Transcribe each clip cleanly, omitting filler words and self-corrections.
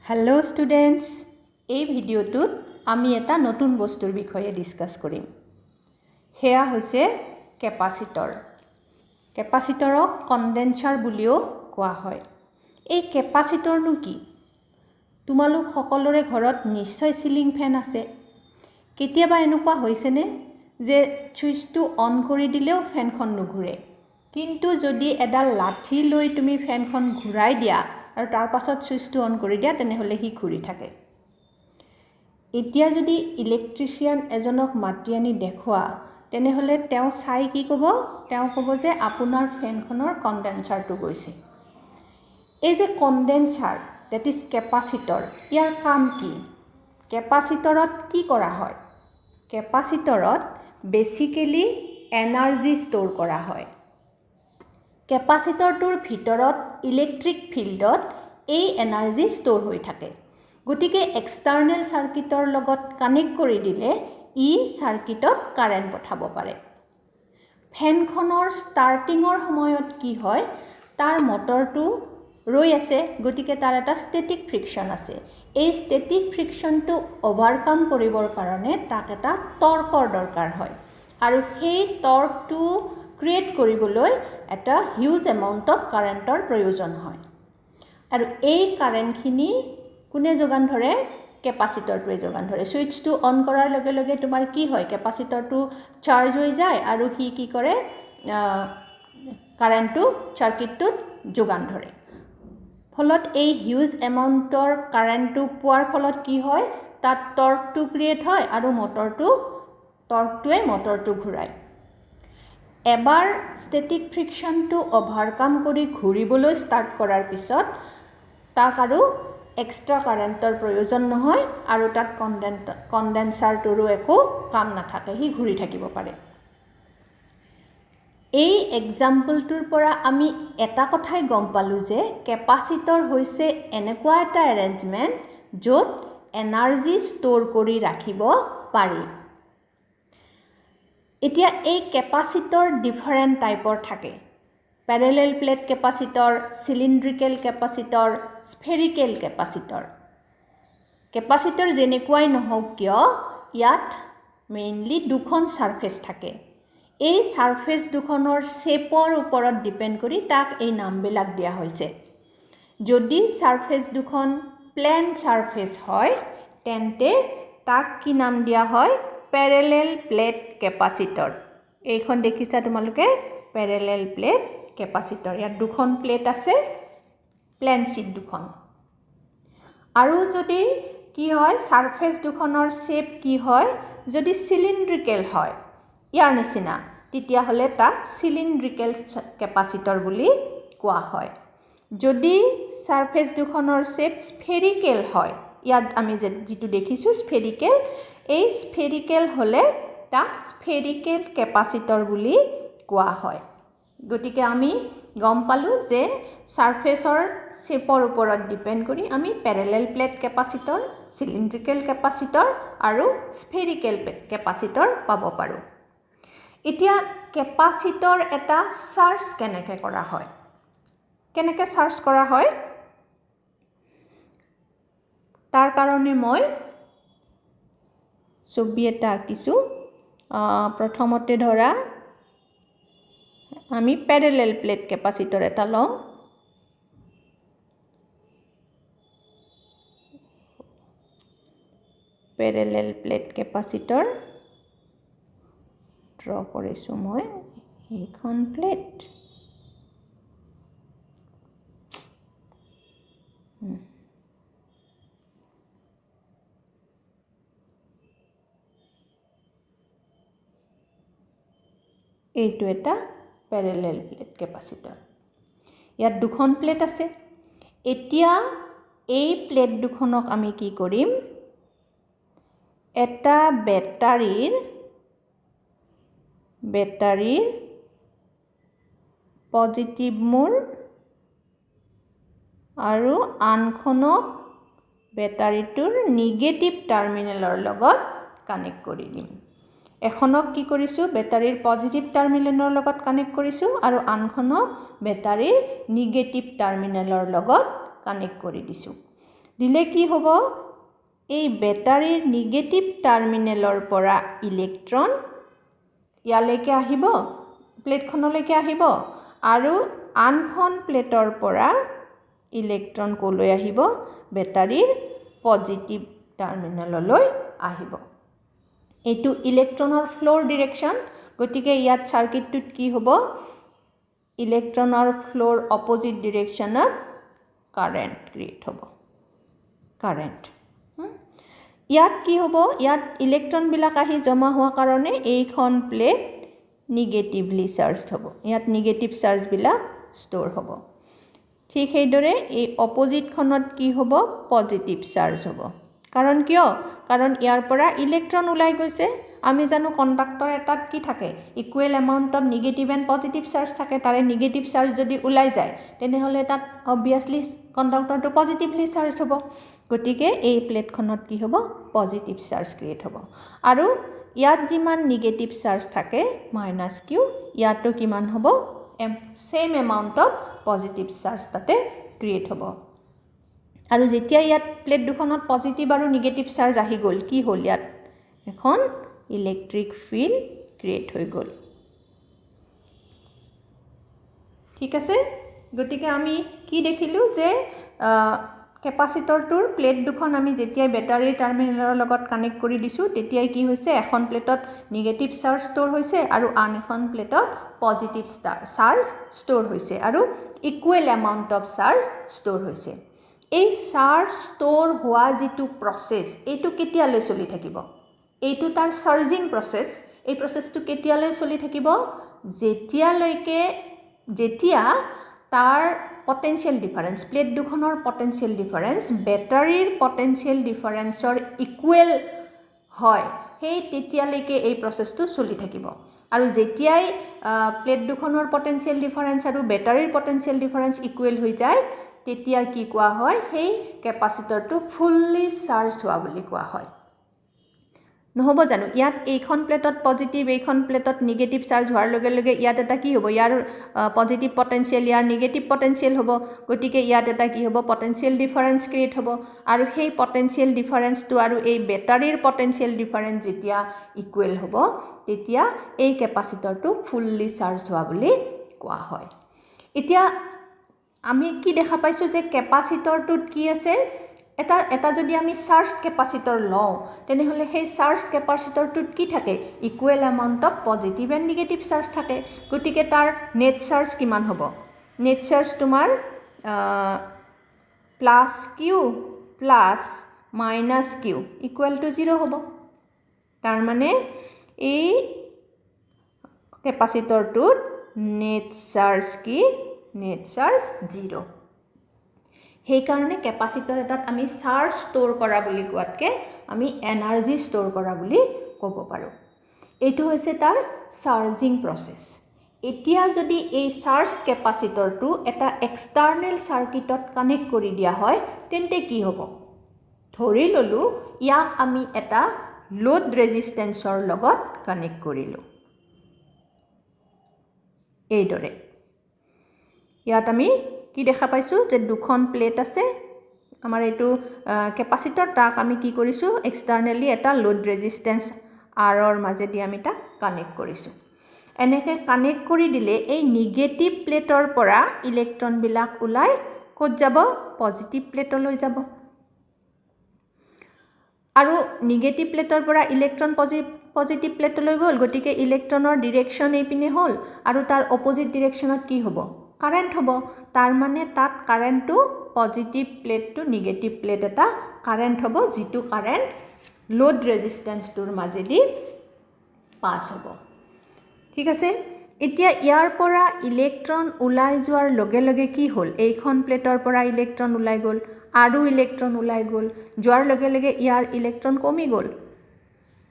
Hello' students, এই ভিডিঅ'টোত আমি এটা নতুন বস্তুৰ বিষয়ে ডিছকাছ কৰিম। সেয়া হৈছে কেপাচিটৰ। কেপাচিটৰক কণ্ডেনচাৰ বুলিও কোৱা হয়। এই কেপাচিটৰনো কি? তোমালোক সকলোৰে ঘৰত নিশ্চয় চিলিং ফেন আছে। কেতিয়াবা এনেকুৱা হৈছেনে যে ছুইচটো অন কৰি দিলেও ফেনখন নুঘূৰে, কিন্তু যদি এডাল লাঠি লৈ তুমি ফেনখন ঘূৰাই দিয়া আৰু তাৰ পাছত ছুইচটো অন কৰি দিয়া তেনেহ'লে সি ঘূৰি থাকে। এতিয়া যদি ইলেক্ট্ৰিচিয়ান এজনক মাতি আনি দেখুৱা তেনেহ'লে তেওঁ চাই কি ক'ব? তেওঁ ক'ব যে আপোনাৰ ফেনখনৰ কণ্ডেনচাৰটো গৈছে। এই যে কণ্ডেনচাৰ, ডেট ইজ কেপাচিটৰ, ইয়াৰ কাম কি? কেপাচিটৰত কি কৰা হয়? কেপাচিটৰত বেচিকেলি এনাৰ্জি ষ্ট'ৰ কৰা হয়। কেপাচিটৰটোৰ ভিতৰত ইলেক্ট্ৰিক ফিল্ডত এই এনাৰ্জি ষ্ট'ৰ হৈ থাকে। গতিকে এক্সটাৰ্নেল চাৰ্কিটৰ লগত কানেক্ট কৰি দিলে ই চাৰ্কিটত কাৰেণ্ট পঠাব পাৰে। ফেনখনৰ ষ্টাৰ্টিঙৰ সময়ত কি হয়? তাৰ মটৰটো ৰৈ আছে, গতিকে তাৰ এটা ষ্টেটিক ফ্ৰিকশ্যন আছে। এই ষ্টেটিক ফ্ৰিকশ্যনটো অভাৰকাম কৰিবৰ কাৰণে তাক এটা টৰ্কৰ দৰকাৰ হয়, আৰু সেই টৰ্কটো ক্ৰিয়েট কৰিবলৈ এটা হিউজ এমাউণ্ট অফ কাৰেণ্টৰ প্ৰয়োজন হয়। আৰু এই কাৰেণ্টখিনি কোনে যোগান ধৰে? কেপাচিটৰটোৱে যোগান ধৰে। ছুইচটো অন কৰাৰ লগে লগে তোমাৰ কি হয়? কেপাচিটৰটো চাৰ্জ হৈ যায় আৰু সি কি কৰে? কাৰেণ্টটো চাৰ্কিটটোত যোগান ধৰে। ফলত এই হিউজ এমাউণ্টৰ কাৰেণ্টটো পোৱাৰ ফলত কি হয়? তাত টৰ্কটো ক্ৰিয়েট হয় আৰু টৰ্কটোৱে মটৰটো ঘূৰায়। এবাৰ ষ্টেটিক ফ্ৰিকশ্যনটো অভাৰকাম কৰি ঘূৰিবলৈ ষ্টাৰ্ট কৰাৰ পিছত তাক আৰু এক্সট্ৰা কাৰেণ্টৰ প্ৰয়োজন নহয় আৰু তাত কণ্ডেনচাৰটোৰো একো কাম নাথাকে, সি ঘূৰি থাকিব পাৰে। এই এক্সাম্পলটোৰ পৰা আমি এটা কথাই গম পালোঁ যে কেপাচিটৰ হৈছে এনেকুৱা এটা এৰেঞ্জমেণ্ট য'ত এনাৰ্জি ষ্ট'ৰ কৰি ৰাখিব পাৰি। এতিয়া এই কেপাচিটৰ ডিফাৰেণ্ট টাইপৰ থাকে। Parallel plate capacitor, cylindrical capacitor, spherical capacitor. Capacitor যেনেকুৱাই নহওক কিয়, ইয়াত মেইনলি দুখন ছাৰফেচ থাকে। এই ছাৰফেচ দুখনৰ শ্বেপৰ ওপৰত ডিপেণ্ড কৰি তাক এই নামবিলাক দিয়া হৈছে। যদি ছাৰফেচ দুখন প্লেন ছাৰফেচ হয় তেন্তে তাক কি নাম দিয়া হয়? Parallel plate capacitor. এইখন দেখিছা তোমালোকে? Parallel plate capacitor. ইয়াত দুখন প্লেট আছে, প্লেন শ্বীট দুখন। আৰু যদি কি হয়? ছাৰফেচ দুখনৰ শ্বেপ কি হয়? যদি চিলিণ্ড্ৰিকেল হয় ইয়াৰ নিচিনা, তেতিয়াহ'লে তাক চিলিণ্ড্ৰিকেল কেপাচিটৰ বুলি কোৱা হয়। যদি ছাৰফেচ দুখনৰ শ্বেপ স্ফেৰিকেল হয়, ইয়াত আমি যিটো দেখিছোঁ স্ফেৰিকেল, এই স্ফেৰিকেল হ'লে তাক স্ফেৰিকেল কেপাচিটৰ বুলি কোৱা হয়। গতিকে আমি গম পালোঁ যে ছাৰফেচৰ শ্বেপৰ ওপৰত ডিপেণ্ড কৰি আমি parallel plate capacitor, cylindrical capacitor আৰু স্ফেৰিকেল কেপাচিটৰ পাব পাৰোঁ। এতিয়া কেপাচিটৰ এটা চাৰ্জ কেনেকৈ কৰা হয়? কেনেকৈ চাৰ্জ কৰা হয়? তাৰ কাৰণে মই ছবি এটা আঁকিছোঁ। প্ৰথমতে ধৰা আমি পেৰেলেল প্লেট কেপাচিটৰ এটা লওঁ। পেৰেলেল প্লেট কেপাচিটৰ ড্ৰ কৰিছোঁ মই এইখন প্লেট। এইটো এটা পেৰেলেল প্লেট কেপাচিটৰ। ইয়াত দুখন প্লেট আছে। এতিয়া এই প্লেট দুখনক আমি কি কৰিম? এটা বেটাৰীৰ পজিটিভ মূৰ আৰু আনখনক বেটাৰীটোৰ নিগেটিভ টাৰ্মিনেলৰ লগত কানেক্ট কৰি দিম। এখনক কি কৰিছোঁ? বেটাৰীৰ পজিটিভ টাৰ্মিনেলৰ লগত কানেক্ট কৰিছোঁ আৰু আনখনক বেটাৰীৰ নিগেটিভ টাৰ্মিনেলৰ লগত কানেক্ট কৰি দিছোঁ। দিলে কি হ'ব এই বেটাৰীৰ নিগেটিভ টাৰ্মিনেলৰ পৰা ইলেক্ট্ৰন ইয়ালৈকে আহিব প্লেটখনলৈকে আহিব আৰু আনখন প্লেটৰ পৰা ইলেক্ট্ৰন কলৈ আহিব বেটাৰীৰ পজিটিভ টাৰ্মিনেললৈ আহিব এইটো ইলেক্ট্ৰনৰ ফ্লোৰ ডিৰেকশ্যন গতিকে ইয়াত সাৰ্কিটটোত কি হ'ব ইলেক্ট্ৰনৰ ফ্লোৰ অপোজিট ডিৰেকশ্যনত কাৰেন্ট ক্ৰিয়েট হ'ব কাৰেন্ট ইয়াত কি হ'ব ইয়াত ইলেক্ট্ৰন বিলাক আহি জমা হোৱা কাৰণে এইখন প্লেট নিগেটিভলি চাৰ্জড হ'ব ইয়াত নিগেটিভ চাৰ্জ বিলাক ষ্ট'ৰ হ'ব ঠিক সেইদৰে এই অপোজিটখনত কি হ'ব পজিটিভ চাৰ্জ হ'ব কাৰণ কিয় কাৰণ ইয়াৰ পৰা ইলেক্ট্ৰন ওলাই গৈছে আমি জানো কণ্ডাক্টৰ এটাত কি থাকে equal amount of negative and positive charge থাকে তাৰে নিগেটিভ চাৰ্জ যদি ওলাই যায় তেনেহ'লে তাত অবভিয়াছলি কণ্ডাক্টৰটো পজিটিভলি চাৰ্জ হ'ব গতিকে এই প্লেটখনত কি হ'ব পজিটিভ চাৰ্জ ক্ৰিয়েট হ'ব আৰু ইয়াত যিমান নিগেটিভ চাৰ্জ থাকে -q ইয়াতো কিমান হ'ব same amount of positive charge তাতে ক্ৰিয়েট হ'ব আৰু যেতিয়া ইয়াত প্লেট দুখনত পজিটিভ আৰু নিগেটিভ চাৰ্জ আহি গ'ল কি হ'ল ইয়াত এখন ইলেক্ট্ৰিক ফিল্ড ক্ৰিয়েট হৈ গ'ল ঠিক আছে গতিকে আমি কি দেখিলোঁ যে কেপাচিটৰটোৰ প্লেট দুখন আমি যেতিয়া বেটাৰীৰ টাৰ্মিনেলৰ লগত কানেক্ট কৰি দিছোঁ তেতিয়াই কি হৈছে এখন প্লেটত নিগেটিভ চাৰ্জ ষ্ট'ৰ হৈছে আৰু আন এখন প্লেটত পজিটিভ চাৰ্জ ষ্ট'ৰ হৈছে আৰু equal amount of charge store হৈছে এই চাৰ্জ ষ্ট'ৰ হোৱা যিটো প্ৰচেছ এইটো কেতিয়ালৈ চলি থাকিব এইটো তাৰ চাৰ্জিং প্ৰচেছ এই প্ৰচেছটো কেতিয়ালৈ চলি থাকিব যেতিয়া তাৰ পটেনশিয়েল ডিফাৰেন্স প্লেট দুখনৰ পটেনশিয়েল ডিফাৰেন্স বেটাৰীৰ পটেনশিয়েল ডিফাৰেন্সৰ ইকুৱেল হয় সেই তেতিয়ালৈকে এই প্ৰচেছটো চলি থাকিব আৰু যেতিয়াই প্লেট দুখনৰ পটেনশিয়েল ডিফাৰেন্স আৰু বেটাৰীৰ পটেনশিয়েল ডিফাৰেন্স ইকুৱেল হৈ যায় তেতিয়া কি কোৱা হয় সেই কেপাচিটৰটো ফুললি চাৰ্জ হোৱা বুলি কোৱা হয় নহ'ব জানো ইয়াত এইখন প্লেটত পজিটিভ এইখন প্লেটত নিগেটিভ চাৰ্জ হোৱাৰ লগে লগে ইয়াত এটা কি হ'ব ইয়াৰ পজিটিভ পটেনশিয়েল ইয়াৰ নিগেটিভ পটেনশিয়েল হ'ব গতিকে ইয়াত এটা কি হ'ব পটেনশিয়েল ডিফাৰেন্স ক্ৰিয়েট হ'ব আৰু সেই পটেনশিয়েল ডিফাৰেন্সটো আৰু এই বেটাৰীৰ পটেনশিয়েল ডিফাৰেন্স যেতিয়া ইকুৱেল হ'ব তেতিয়া এই কেপাচিটৰটো ফুললি চাৰ্জ হোৱা বুলি কোৱা হয় এতিয়া আমি কি দেখা পাইছোঁ যে কেপাচিটৰটোত কি আছে এটা যদি আমি চাৰ্জ কেপাচিটৰ লওঁ তেনেহ'লে সেই চাৰ্জ কেপাচিটৰটোত কি থাকে equal amount of positive and negative charge থাকে গতিকে তাৰ নেট চাৰ্জ কিমান হ'ব নেট চাৰ্জ তোমাৰ +q + -q = 0 হ'ব তাৰমানে এই কেপাচিটৰটোত নেট চাৰ্জ কি নেট চাৰ্জ 0 সেইকাৰণে কেপাচিটৰ এটাত আমি চাৰ্জ ষ্ট'ৰ কৰা বুলি কোৱাতকৈ আমি এনাৰ্জি ষ্ট'ৰ কৰা বুলি ক'ব পাৰোঁ এইটো হৈছে তাৰ চাৰ্জিং প্ৰচেছ এতিয়া যদি এই চাৰ্জ কেপাচিটৰটো এটা এক্সটাৰ্নেল চাৰ্কিটত কানেক্ট কৰি দিয়া হয় তেন্তে কি হ'ব ধৰি ল'লোঁ ইয়াক আমি এটা লোড ৰেজিষ্টেন্সৰ লগত কানেক্ট কৰিলোঁ এইদৰে ইয়াত আমি কি দেখা পাইছোঁ যে দুখন প্লেট আছে আমাৰ এইটো কেপাচিটৰ তাক আমি কি কৰিছোঁ এক্সটাৰ্নেলি এটা লোড ৰেজিষ্টেন্স আৰৰ মাজেদি আমি তাক কানেক্ট কৰিছোঁ এনেকৈ কানেক্ট কৰি দিলে এই নিগেটিভ প্লেটৰ পৰা ইলেক্ট্ৰনবিলাক ওলাই ক'ত যাব পজিটিভ প্লেটলৈ যাব আৰু নিগেটিভ প্লেটৰ পৰা ইলেক্ট্ৰন পজিটিভ প্লেটলৈ গ'ল গতিকে ইলেক্ট্ৰনৰ ডিৰেকশ্যন এইপিনে হ'ল আৰু তাৰ অপোজিট ডিৰেকশ্যনত কি হ'ব কাৰেন্ট হ'ব তাৰ মানে তাত কাৰেন্টটো positive plate to negative plate এটা কাৰেন্ট হ'ব যিটো কাৰেন্ট লোড ৰেজিষ্টেন্সটোৰ মাজেদি পাছ হ'ব ঠিক আছে এতিয়া ইয়াৰ পৰা ইলেক্ট্ৰন ওলাই যোৱাৰ লগে লগে কি হ'ল এইখন প্লেটৰ পৰা ইলেক্ট্ৰন ওলাই গ'ল আৰু ইলেক্ট্ৰন ওলাই গ'ল যোৱাৰ লগে লগে ইয়াৰ ইলেক্ট্ৰন কমি গ'ল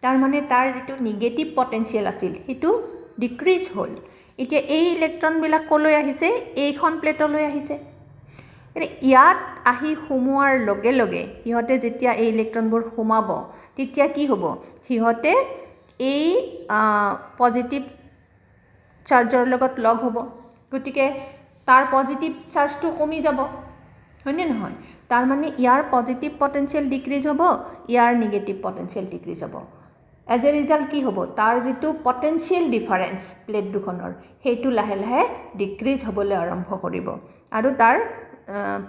তাৰ মানে তাৰ যিটো নিগেটিভ পটেনশিয়েল আছিল সেইটো ডিক্ৰিজ হ'ল এতিয়া এই ইলেক্ট্ৰনবিলাক ক'লৈ আহিছে এইখন প্লেটলৈ আহিছে ইয়াত আহি সোমোৱাৰ লগে লগে সিহঁতে যেতিয়া এই ইলেক্ট্ৰনবোৰ সোমাব তেতিয়া কি হ'ব সিহঁতে এই পজিটিভ চাৰ্জৰ লগত লগ হ'ব গতিকে তাৰ পজিটিভ চাৰ্জটো কমি যাব হয়নে নহয় তাৰ মানে ইয়াৰ পজিটিভ পটেনশিয়েল ডিক্ৰিজ হ'ব, ইয়াৰ নিগেটিভ পটেনশিয়েল ডিক্ৰিজ হ'ব। এজ এ ৰিজাল্ট কি হ'ব, তাৰ যিটো পটেনশিয়েল ডিফাৰেঞ্চ প্লেট দুখনৰ সেইটো লাহে লাহে ডিক্ৰিজ হ'বলৈ আৰম্ভ কৰিব আৰু তাৰ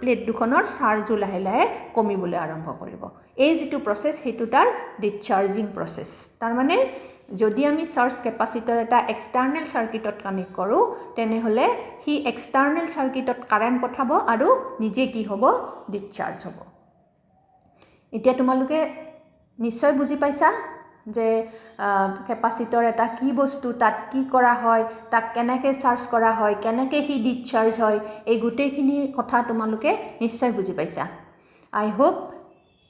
প্লেট দুখনৰ চাৰ্জো লাহে লাহে কমিবলৈ আৰম্ভ কৰিব। এই যিটো প্ৰচেছ সেইটো তাৰ ডিসচাৰ্জিং প্ৰচেছ। তাৰমানে যদি আমি চাৰ্জ কেপাচিটৰ এটা এক্সটাৰ্নেল সাৰ্কিটত কানেক্ট কৰোঁ তেনেহ'লে সি এক্সটাৰ্নেল সাৰ্কিটত কাৰেণ্ট পঠাব আৰু নিজে কি হ'ব, ডিসচাৰ্জ হ'ব। এতিয়া তোমালোকে নিশ্চয় বুজি পাইছা যে কেপাচিটৰ এটা কি বস্তু, তাত কি কৰা হয়, তাক কেনেকৈ চাৰ্জ কৰা হয়, কেনেকৈ সি ডিসচাৰ্জ হয়, এই গোটেইখিনি কথা তোমালোকে নিশ্চয় বুজি পাইছা। আই হোপ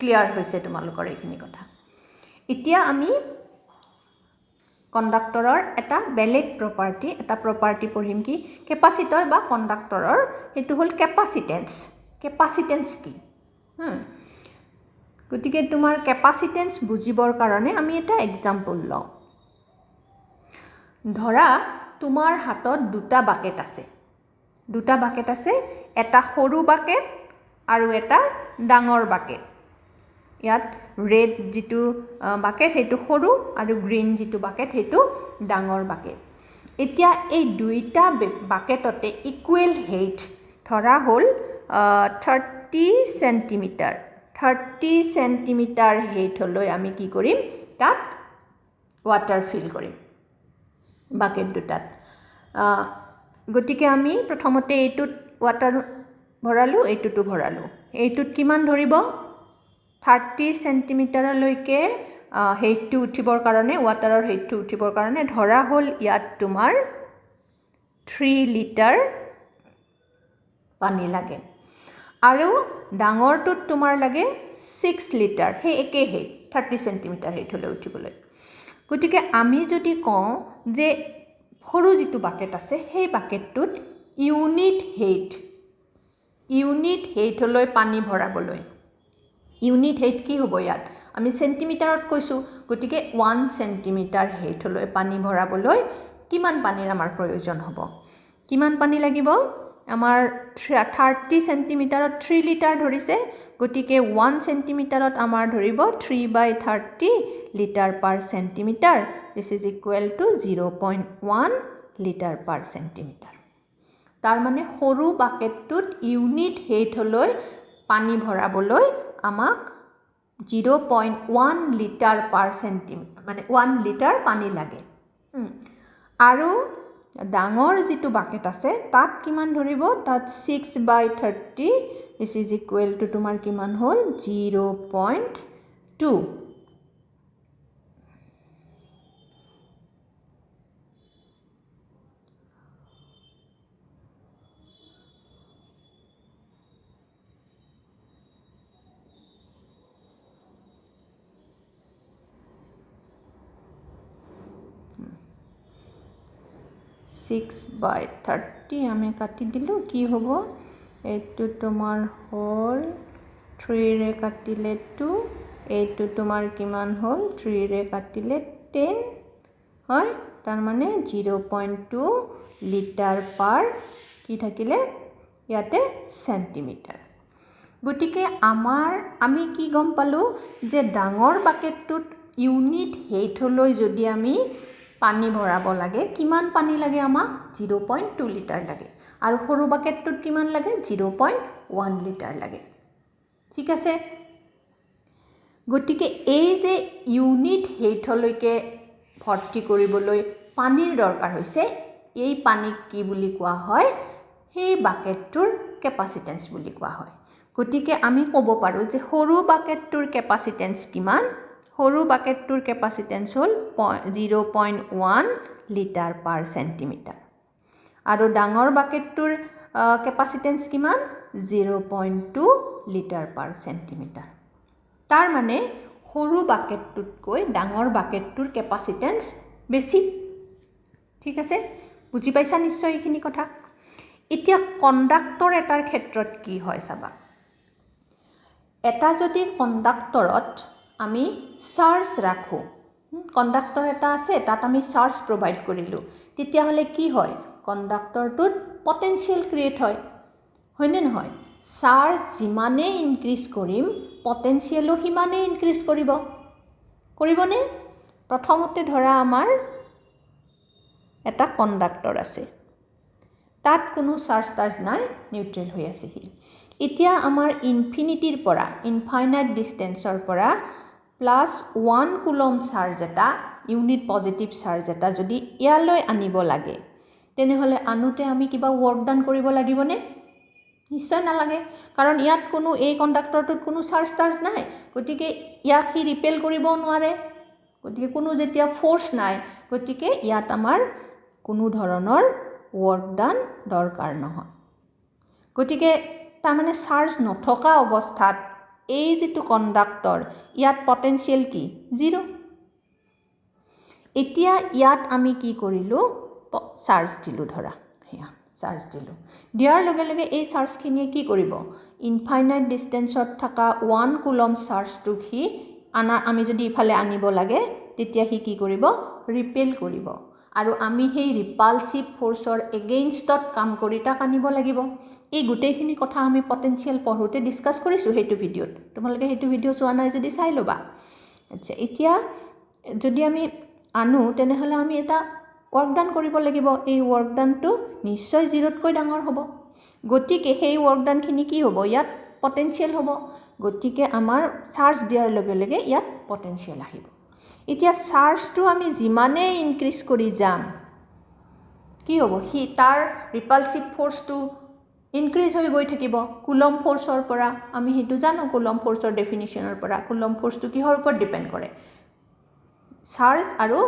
ক্লিয়াৰ হৈছে তোমালোকৰ এইখিনি কথা। এতিয়া আমি কণ্ডাক্টৰৰ এটা বেলেগ প্ৰপাৰ্টি পঢ়িম কি, কেপাচিটৰ বা কণ্ডাক্টৰৰ সেইটো হ'ল কেপাচিটেন্স। কেপাচিটেন্স কি? গতিকে তোমাৰ কেপাচিটেন্স বুজিবৰ কাৰণে আমি এটা এক্সাম্পল লওঁ। ধৰা তোমাৰ হাতত দুটা বাকেট আছে, এটা সৰু বাকেট আৰু এটা ডাঙৰ বাকেট। ইয়াত ৰেড যিটো বাকেট সেইটো সৰু আৰু গ্ৰীণ যিটো বাকেট সেইটো ডাঙৰ বাকেট। এতিয়া এই দুইটা বাকেটতে ইকুৱেল হেইট ধৰা হ'ল 30 চেণ্টিমিটাৰ হেইট হ'লৈ আমি কি কৰিম, তাত ৱাটাৰ ফিল কৰিম বাকেট দুটাত। গতিকে আমি প্ৰথমতে এইটোত ৱাটাৰ ভৰালোঁ, এইটোতো ভৰালোঁ। এইটোত কিমান ধৰিব, 30 চেণ্টিমিটাৰলৈকে হেইটটো উঠিবৰ কাৰণে, ৱাটাৰৰ হেইটটো উঠিবৰ কাৰণে ধৰা হ'ল ইয়াত তোমাৰ 3 লিটাৰ পানী লাগে আৰু ডাঙৰটোত তোমাৰ লাগে 6 লিটাৰ, সেই একেই হেইট 30 চেণ্টিমিটাৰ হেইট হ'লে উঠিবলৈ। গতিকে আমি যদি কওঁ যে সৰু যিটো বাকেট আছে সেই বাকেটটোত ইউনিট হেইট হ'লৈ পানী ভৰাবলৈ, ইউনিট হেইট কি হ'ব, ইয়াত আমি চেণ্টিমিটাৰত কৈছোঁ, গতিকে 1 চেণ্টিমিটাৰ হেইট হ'লৈ পানী ভৰাবলৈ কিমান পানীৰ আমাৰ প্ৰয়োজন হ'ব, কিমান পানী লাগিব, আমাৰ 30 চেণ্টিমিটাৰত 3 লিটাৰ ধৰিছে, গতিকে 1 চেণ্টিমিটাৰত আমাৰ ধৰিব 3/30 litre per centimetre, this is equal to 0.1 litre per centimetre. তাৰমানে সৰু বাকেটটোত ইউনিট হেইট হ'লৈ পানী ভৰাবলৈ আমাক 0.1 লিটাৰ পাৰ চেণ্টিমিটাৰ, মানে 1 লিটাৰ পানী লাগে। আৰু ডাঙৰ যিটো বাকেট আছে তাত কিমান ধৰিব, তাত 6/30, দিছ ইজ ইকুৱেল টু তোমাৰ কিমান হ'ল 0.2। আমি কাটি দিলোঁ, কি হ'ব, এইটো তোমাৰ হ'ল 3ৰে কাটিলে 2, এইটো তোমাৰ কিমান হ'ল 3ৰে কাটিলে 10 হয়, তাৰমানে 0.2 লিটাৰ পাৰ কি থাকিলে ইয়াতে চেণ্টিমিটাৰ। গতিকে আমি কি গম পালোঁ যে ডাঙৰ বাকেটটোত ইউনিট হেইট হ'লৈ যদি আমি পানী ভৰাব লাগে, কিমান পানী লাগে আমাক, 0.2 লিটাৰ লাগে, আৰু সৰু বাকেটটোত কিমান লাগে, 0.1 লিটাৰ লাগে। ঠিক আছে। গতিকে এই যে ইউনিট হেইটলৈকে ভৰ্তি কৰিবলৈ পানীৰ দৰকাৰ হৈছে, এই পানীক কি বুলি কোৱা হয়, সেই বাকেটটোৰ কেপাচিটেন্স বুলি কোৱা হয়। গতিকে আমি ক'ব পাৰোঁ যে সৰু বাকেটটোৰ কেপাচিটেন্স কিমান, সৰু বাকেটটোৰ কেপাচিটেন্স হ'ল 0.1 লিটাৰ পাৰ চেণ্টিমিটাৰ আৰু ডাঙৰ বাকেটটোৰ কেপাচিটেন্স কিমান, 0.2 লিটাৰ পাৰ চেণ্টিমিটাৰ। তাৰ মানে সৰু বাকেটটোতকৈ ডাঙৰ বাকেটটোৰ কেপাচিটেন্স বেছি। ঠিক আছে, বুজি পাইছা নিশ্চয় এইখিনি কথা। এতিয়া কণ্ডাক্টৰ এটাৰ ক্ষেত্ৰত কি হয় চাবা, এটা যদি কণ্ডাক্টৰত আমি চাৰ্জ ৰাখোঁ, কণ্ডাক্টৰ এটা আছে তাত আমি চাৰ্জ প্ৰভাইড কৰিলোঁ, তেতিয়াহ'লে কি হয়, কণ্ডাক্টৰটোত পটেনশিয়েল ক্ৰিয়েট হয়, হয়নে নহয়? চাৰ্জ যিমানে ইনক্ৰিজ কৰিম পটেনচিয়েলো সিমানে ইনক্ৰিজ কৰিবনে? প্ৰথমতে ধৰা আমাৰ এটা কণ্ডাক্টৰ আছে, তাত কোনো চাৰ্জ নাই, নিউট্ৰেল হৈ আছে সি। এতিয়া আমাৰ ইনফিনিটিৰ পৰা ইনফাইনাইট ডিষ্টেঞ্চৰ পৰা +1 কুলম চাৰ্জ এটা, ইউনিট পজিটিভ চাৰ্জ এটা যদি ইয়ালৈ আনিব লাগে, তেনেহ'লে আনোতে আমি কিবা ৱৰ্ক ডান কৰিব লাগিবনে? নিশ্চয় নালাগে, কাৰণ ইয়াত কোনো এই কণ্ডাক্টৰটোত কোনো চাৰ্জ নাই, গতিকে ইয়াক সি ৰিপেল কৰিব নোৱাৰে, গতিকে কোনো যেতিয়া ফ'ৰ্চ নাই, গতিকে ইয়াত আমাৰ কোনো ধৰণৰ ৱৰ্ক ডান দৰকাৰ নহয়। গতিকে তাৰমানে চাৰ্জ নথকা অৱস্থাত এই যিটো কণ্ডাক্টৰ, ইয়াত পটেনচিয়েল কি? 0। এতিয়া ইয়াত আমি কি কৰিলোঁ? চাৰ্জ দিলোঁ, ধৰা সেয়া চাৰ্জ দিলোঁ, দিয়াৰ লগে লগে এই চাৰ্জখিনিয়ে কি কৰিব? ইনফাইনাইট ডিষ্টেঞ্চত থকা 1 কুলম চাৰ্জটোক সি আমি যদি ইফালে আনিব লাগে, তেতিয়া সি কি কৰিব? ৰিপেল কৰিব, আৰু আমি সেই ৰিপালচিভ ফ'ৰ্চৰ এগেইনষ্টত কাম কৰি তাক আনিব লাগিব। এই গোটেইখিনি কথা আমি পটেনচিয়েল পঢ়োঁতে ডিছকাছ কৰিছোঁ সেইটো ভিডিঅ'ত, তোমালোকে সেইটো ভিডিঅ' চোৱা নাই যদি চাই ল'বা। আচ্ছা, এতিয়া যদি আমি আনো, তেনেহ'লে আমি এটা ৱৰ্ক ডান কৰিব লাগিব। এই ৱৰ্ক ডানটো নিশ্চয় 0তকৈ ডাঙৰ হ'ব, গতিকে সেই ৱৰ্ক ডানখিনি কি হ'ব? ইয়াত পটেনচিয়েল হ'ব, গতিকে আমাৰ চাৰ্জ দিয়াৰ লগে লগে ইয়াত পটেনচিয়েল আহিব। এতিয়া চাৰ্জটো আমি যিমানেই ইনক্ৰিজ কৰি যাম, কি হ'ব? তাৰ ৰিপালচিভ ফ'ৰ্চটো ইনক্ৰিজ হৈ গৈ থাকিব কুলম ফ'ৰ্চৰ পৰা। আমি সেইটো জানো কুলম ফ'ৰ্চৰ ডেফিনিশ্যনৰ পৰা। কুলম ফ'ৰ্চটো কিহৰ ওপৰত ডিপেণ্ড কৰে? চাৰ্জ আৰু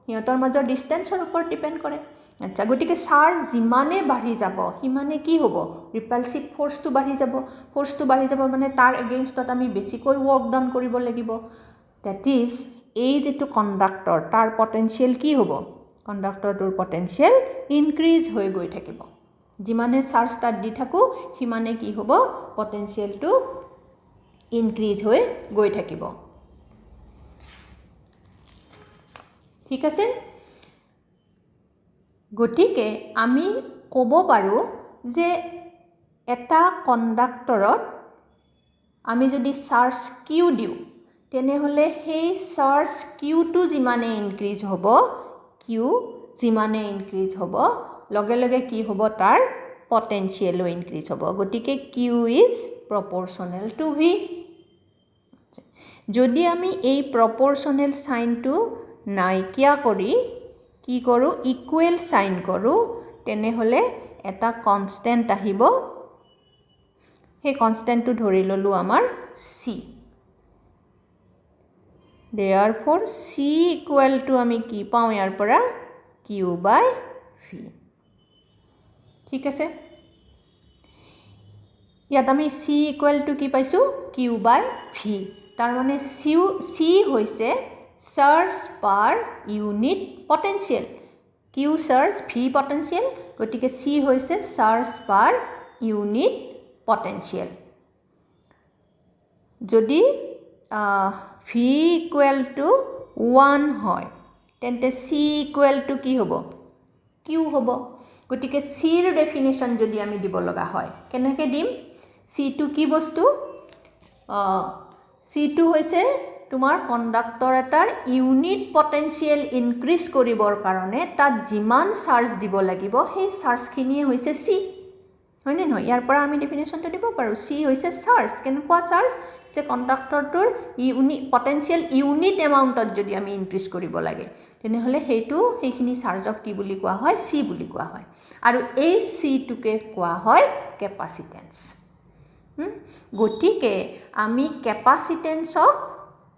সিহঁতৰ মাজৰ ডিষ্টেঞ্চৰ ওপৰত ডিপেণ্ড কৰে। আচ্ছা, গতিকে চাৰ্জ যিমানে বাঢ়ি যাব সিমানে কি হ'ব? ৰিপালচিভ ফ'ৰ্চটো বাঢ়ি যাব। ফ'ৰ্চটো বাঢ়ি যাব মানে তাৰ এগেইনষ্টত আমি বেছিকৈ ৱৰ্ক ডাউন কৰিব লাগিব। ডেট ইজ, এই যিটো কণ্ডাক্টৰ, তাৰ পটেনচিয়েল কি হ'ব? কণ্ডাক্টৰটোৰ পটেনচিয়েল ইনক্ৰিজ হৈ গৈ থাকিব। যিমানে চাৰ্জ তাত দি থাকোঁ, সিমানে কি হ'ব? পটেনচিয়েলটো ইনক্ৰিজ হৈ গৈ থাকিব। ঠিক আছে? গতিকে আমি ক'ব পাৰোঁ যে এটা কণ্ডাক্টৰত আমি যদি চাৰ্জ কিউ দিওঁ, তেনেহ'লে সেই চাৰ্জ কিউটো যিমানে ইনক্ৰিজ হ'ব, কিউ যিমানে ইনক্ৰিজ হ'ব, লগে লগে কি হ'ব? তাৰ পটেনচিয়েলো ইনক্ৰিজ হ'ব। গতিকে কিউ ইজ প্ৰপ'ৰ্চনেল টু ভি। যদি আমি এই প্ৰপ'ৰ্চনেল চাইনটো নাইকিয়া কৰি কি কৰোঁ? ইকুৱেল চাইন কৰোঁ, তেনেহ'লে এটা কনষ্টেণ্ট আহিব। সেই কনষ্টেণ্টটো ধৰি ল'লোঁ আমাৰ C. Therefore C equal to আমি কি পাওঁ ইয়াৰ পৰা? Q by V. ঠিক আছে? ইয়াত আমি চি ইকুৱেল টু কি পাইছোঁ? Q by V. তাৰমানে চি হৈছে charge per unit potential. Q charge, V potential, গতিকে চি হৈছে চাৰ্জ পাৰ ইউনিট পটেনচিয়েল। যদি ভি ইকুৱেল টু 1 হয়, তেন্তে চি ইকুৱেল টু কি হ'ব? কিউ হ'ব। গতিকে চিৰ ডেফিনেশ্যন যদি আমি দিব লগা হয়, কেনেকৈ দিম? চিটো কি বস্তু? চিটো হৈছে তোমাৰ কণ্ডাক্টৰ এটাৰ ইউনিট পটেনচিয়েল ইনক্ৰিজ কৰিবৰ কাৰণে তাত যিমান চাৰ্জ দিব লাগিব, সেই চাৰ্জখিনিয়ে হৈছে চি, হয়নে নহয়? ইয়াৰ পৰা আমি ডেফিনেশ্যনটো দিব পাৰোঁ। চি হৈছে চাৰ্জ। কেনেকুৱা চাৰ্জ? যে কণ্ডাক্টৰটোৰ পটেনচিয়েল ইউনিট এমাউণ্টত যদি আমি ইনক্ৰিজ কৰিব লাগে, তেনেহ'লে সেইখিনি চাৰ্জক কি বুলি কোৱা হয়? চি বুলি কোৱা হয়। আৰু এই চিটোকে কোৱা হয় কেপাচিটেঞ্চ। গতিকে আমি কেপাচিটেঞ্চক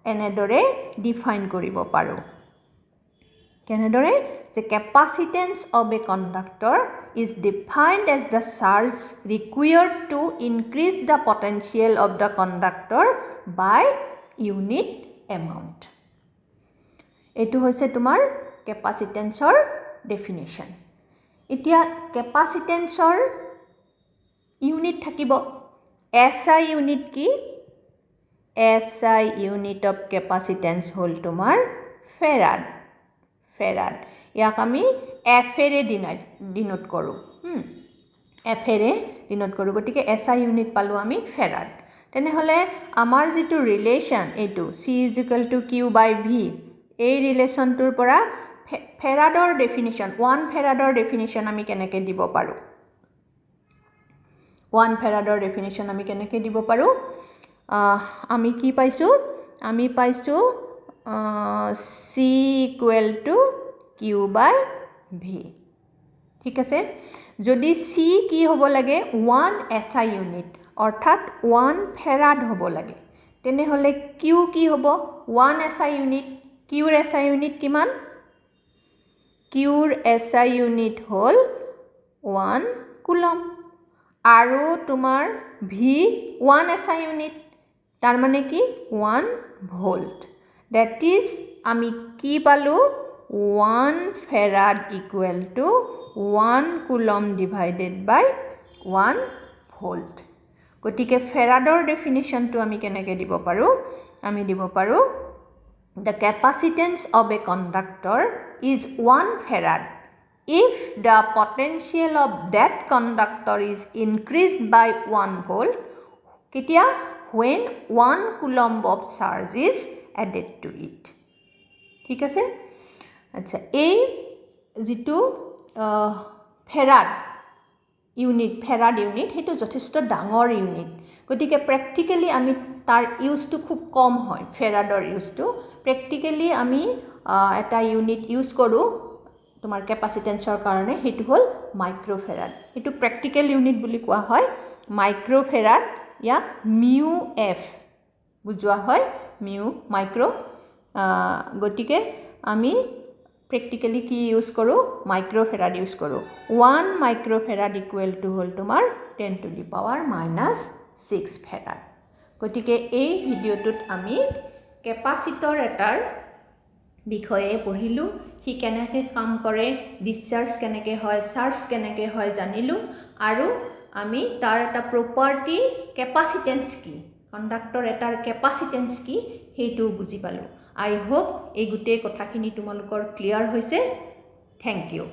এনেদৰে ডিফাইন কৰিব পাৰোঁ। কেনেদৰে? যে capacitance of A conductor is defined as the charge required to increase the potential of the conductor by unit amount. এইটো হৈছে তোমাৰ কেপাচিটেঞ্চৰ ডেফিনেশ্যন। এতিয়া কেপাচিটেঞ্চৰ ইউনিট থাকিব। SI ইউনিট কি? SI ইউনিট অফ কেপাচিটেঞ্চ হ'ল তোমাৰ ফেৰাড। ফেৰাড, ইয়াক আমি এফেৰে ডিনোট কৰোঁ। এফেৰে ডিনোট কৰোঁ গতিকে SI ইউনিট পালোঁ আমি ফেৰাড তেনেহ'লে আমাৰ যিটো ৰিলেশ্যন এইটো C=Q/V এই ৰিলেশ্যনটোৰ পৰা ফেৰাডৰ ডেফিনিশ্যন 1 ফেৰাডৰ ডেফিনিশ্যন আমি কেনেকৈ দিব পাৰোঁ 1 ফেৰাডৰ ডেফিনিশ্যন আমি কেনেকৈ দিব পাৰোঁ আমি কি পাইছোঁ আমি পাইছোঁ C=Q/V ঠিক আছে যদি C কি হ'ব লাগে 1 SI ইউনিট অৰ্থাৎ 1 ফেৰাড হ'ব লাগে তেনেহ'লে Q কি হ'ব 1 SI ইউনিট Qৰ SI ইউনিট কিমান Qৰ SI ইউনিট হ'ল 1 কুলম আৰু তোমাৰ V 1 SI ইউনিট তাৰ মানে কি 1 ভোল্ট দ্যাট ইজ আমি কি পালোঁ 1 ফেৰাড = 1 কুলম ডিভাইডেড বাই 1 ভোল্ট গতিকে ফেৰাডৰ ডেফিনিশ্যনটো আমি কেনেকৈ দিব পাৰোঁ আমি দিব পাৰোঁ the capacitance of a conductor is 1 farad if the potential of that conductor is increased by 1 volt ketia when 1 coulomb of charge is added to it ঠিক আছে আচ্ছা এই যেটো ফেৰাড ইউনিট হেতু যথেষ্ট ডাঙৰ ইউনিট গতিকে প্ৰ্যাকটিক্যালি আমি তাৰ ইউজটো খুব কম হয় ফেৰাডৰ ইউজটো প্ৰ্যাকটিক্যালি আমি এটা ইউনিট ইউজ কৰোঁ তোমাৰ কেপাসিটেন্সৰ কাৰণে হেতু হ'ল মাইক্ৰোফেৰাড এটো প্ৰ্যাকটিক্যাল ইউনিট বুলি কোৱা হয় মাইক্ৰোফেৰাড ইয়াক মিউ এফ বুজোৱা হয় মিউ মাইক্ৰো গতিকে আমি practically কি ইউজ কৰোঁ মাইক্ৰোফেৰাড ইউজ কৰোঁ 1 মাইক্ৰোফেৰাড = হ'ল তোমাৰ 10⁻⁻6 ফেৰাড গতিকে এই ভিডিঅ'টোত আমি কেপাসিটৰ এটাৰ বিষয়ে পঢ়িলোঁ হি কেনেকৈ কাম কৰে ডিসচাৰ্জ কেনেকৈ হয় চাৰ্জ কেনেকৈ হয় জানিলোঁ আৰু আমি তাৰ এটা প্ৰপাৰ্টি কেপাসিটেন্স কি কণ্ডাক্টৰ এটাৰ কেপাসিটেন্স কি হেতু বুজি পালোঁ I hope এই গুটে কথাখিনি তোমালোকৰ ক্লিয়াৰ হৈছে থ্যাংক ইউ